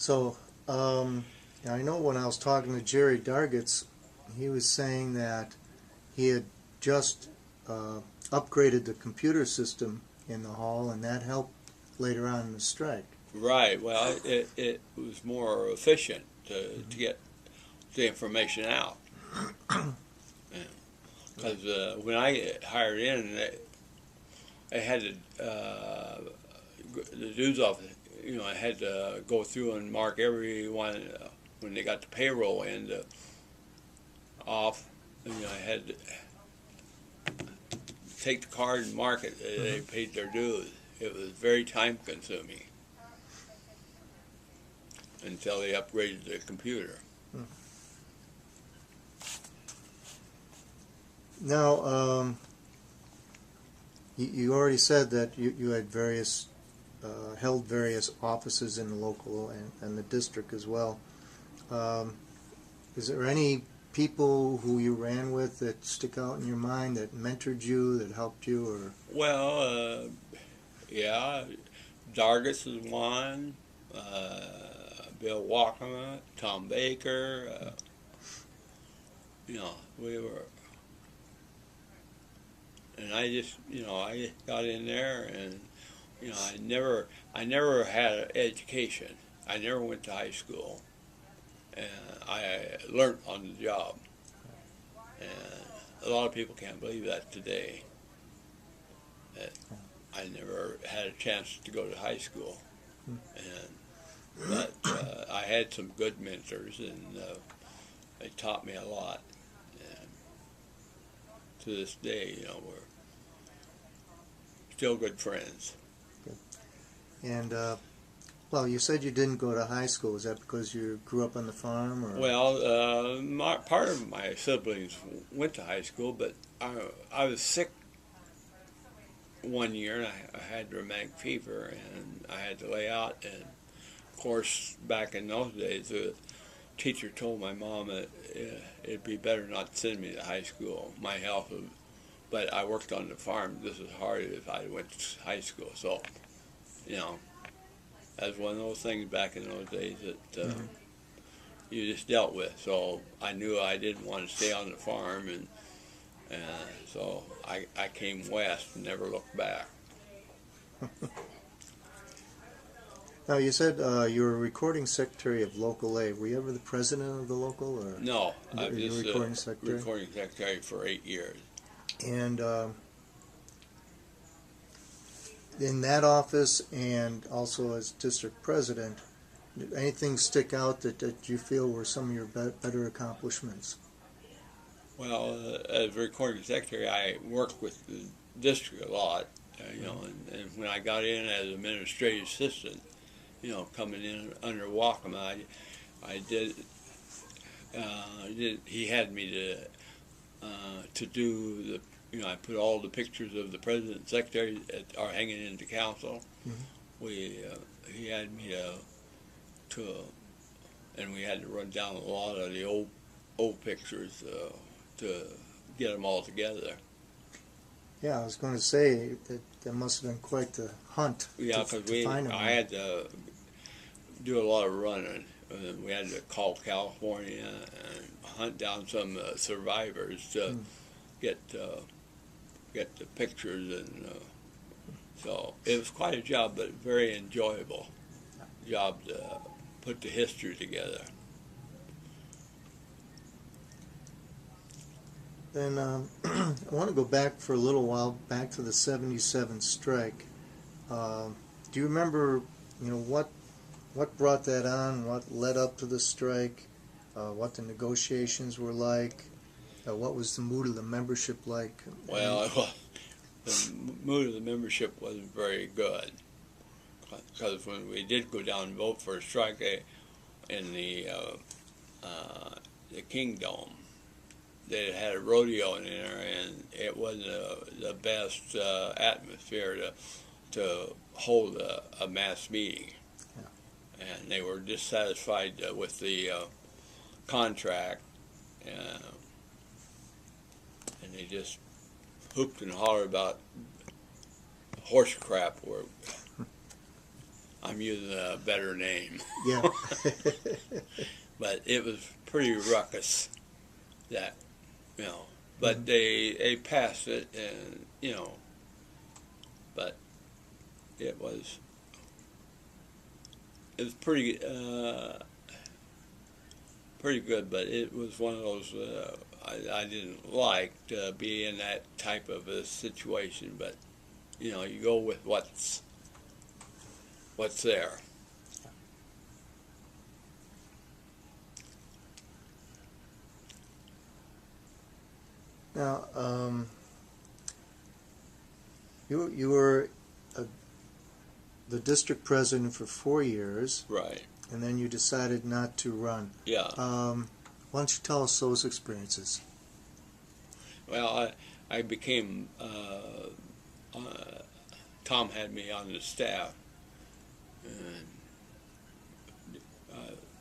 So, I know when I was talking to Jerry Dargitz, he was saying that he had just upgraded the computer system in the hall, and that helped later on in the strike. Right. Well, it was more efficient to get the information out. Because when I hired in, they had to, the dude's office, I had to go through and mark everyone when they got the payroll in off. I had to take the card and mark it. They paid their dues. It was very time consuming until they upgraded the computer. Now, you already said that you had held various offices in the local and the district as well. Is there any people who you ran with that stick out in your mind that mentored you, that helped you, or? Well, yeah, Dargis is one. Bill Walker, Tom Baker. We were, and I got in there, and I never had an education. I never went to high school, and I learned on the job. And a lot of people can't believe that today. That I never had a chance to go to high school, but I had some good mentors, and they taught me a lot. And to this day, we're still good friends. And well, you said you didn't go to high school. Is that because you grew up on the farm, or? Well, part of my siblings went to high school, but I was sick one year, and I had rheumatic fever, and I had to lay out. And of course, back in those days, the teacher told my mom that it'd be better not to send me to high school. My health was, but I worked on the farm just as hard as if I went to high school. So, that was one of those things back in those days that you just dealt with. So I knew I didn't want to stay on the farm, and so I came west and never looked back. Now, you said you were a recording secretary of Local A. Were you ever the president of the local, or? No, I was just recording secretary? Recording secretary for 8 years. And in that office, and also as district president, did anything stick out that you feel were some of your better accomplishments? Well, as recording secretary, I worked with the district a lot, and when I got in as administrative assistant, coming in under Wakama, he had me to do the, I put all the pictures of the president and secretary that are hanging into council. He had me and we had to run down a lot of the old pictures to get them all together. Yeah, I was going to say that must have been quite the hunt. Yeah, because I had to do a lot of running. We had to call California and hunt down some survivors to get the pictures, and so it was quite a job, but very enjoyable job to put the history together. Then I want to go back for a little while, back to the '77 strike. Do you remember, what brought that on? What led up to the strike? What the negotiations were like? What was the mood of the membership like? Well, the mood of the membership wasn't very good, because when we did go down and vote for a strike in the Kingdom, they had a rodeo in there, and it wasn't the best atmosphere to hold a mass meeting. Yeah. And they were dissatisfied with the contract, and they just hooped and hollered about horse crap. I'm using a better name. Yeah. But it was pretty ruckus, that, but they passed it, and, but it was pretty good, but it was one of those I didn't like to be in that type of a situation, but you go with what's there. Now, you were the district president for 4 years, Right. and then you decided not to run. Yeah. Why don't you tell us those experiences? Well, I became, Tom had me on the staff, and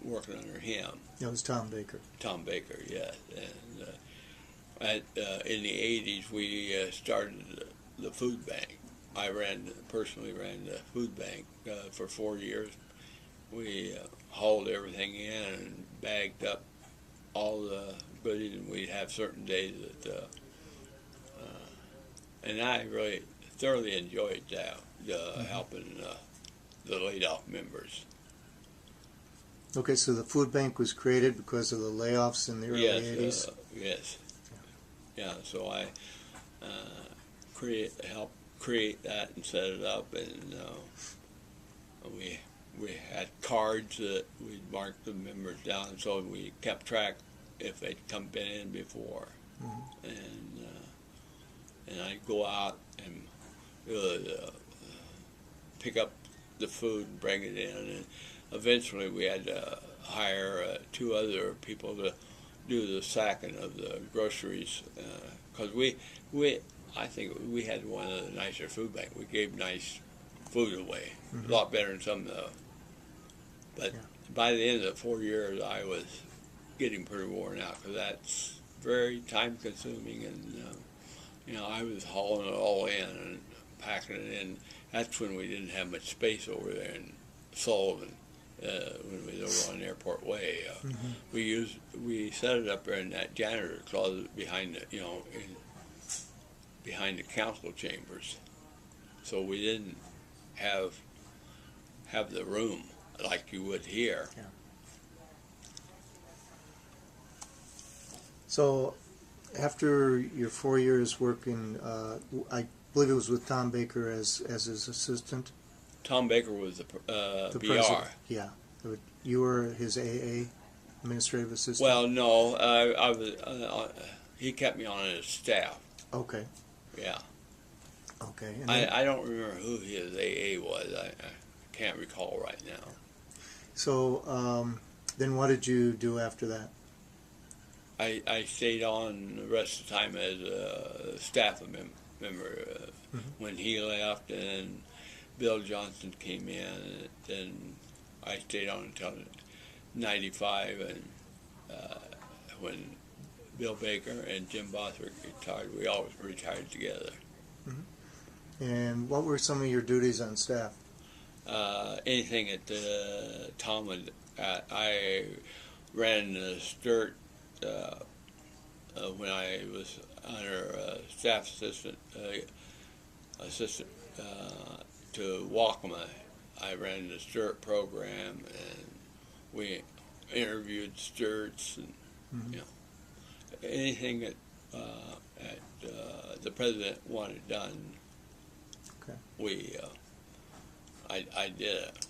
working under him. It was Tom Baker. Tom Baker, yes. And in the 80s, we started the food bank. I personally ran the food bank for 4 years. We hauled everything in and bagged up all the goodies, and we'd have certain days that, and I really thoroughly enjoyed that, helping the laid-off members. Okay, so the food bank was created because of the layoffs in the early 80s? Yes. Yeah, so I helped create that and set it up, and we had cards that we'd mark the members down, so we kept track if they'd been in before. And I'd go out and pick up the food and bring it in, and eventually we had to hire 2 other people to do the sacking of the groceries, because I think we had one of the nicer food banks. We gave nice food away, a lot better than some of the. But by the end of the 4 years, I was getting pretty worn out, because that's very time consuming, and I was hauling it all in and packing it in. That's when we didn't have much space over there in Sullivan. When we were on Airport Way, we set it up there in that janitor closet behind the, behind the council chambers, so we didn't have the room like you would here. Yeah. So, after your 4 years working, I believe it was with Tom Baker as his assistant. Tom Baker was the BR. President. Yeah. You were his AA, administrative assistant? Well, no, I was. He kept me on his staff. Okay. Yeah. Okay. And I don't remember who his AA was. I can't recall right now. So, then what did you do after that? I stayed on the rest of the time as a staff member. When he left and Bill Johnson came in, and I stayed on until 95, and when Bill Baker and Jim Bothwick retired, we always retired together. And what were some of your duties on staff? Anything that Tom would, I ran the STIRT when I was under staff assistant to Waccama. I ran the STIRT program, and we interviewed STIRTs, and anything that the president wanted done. Okay. I did it.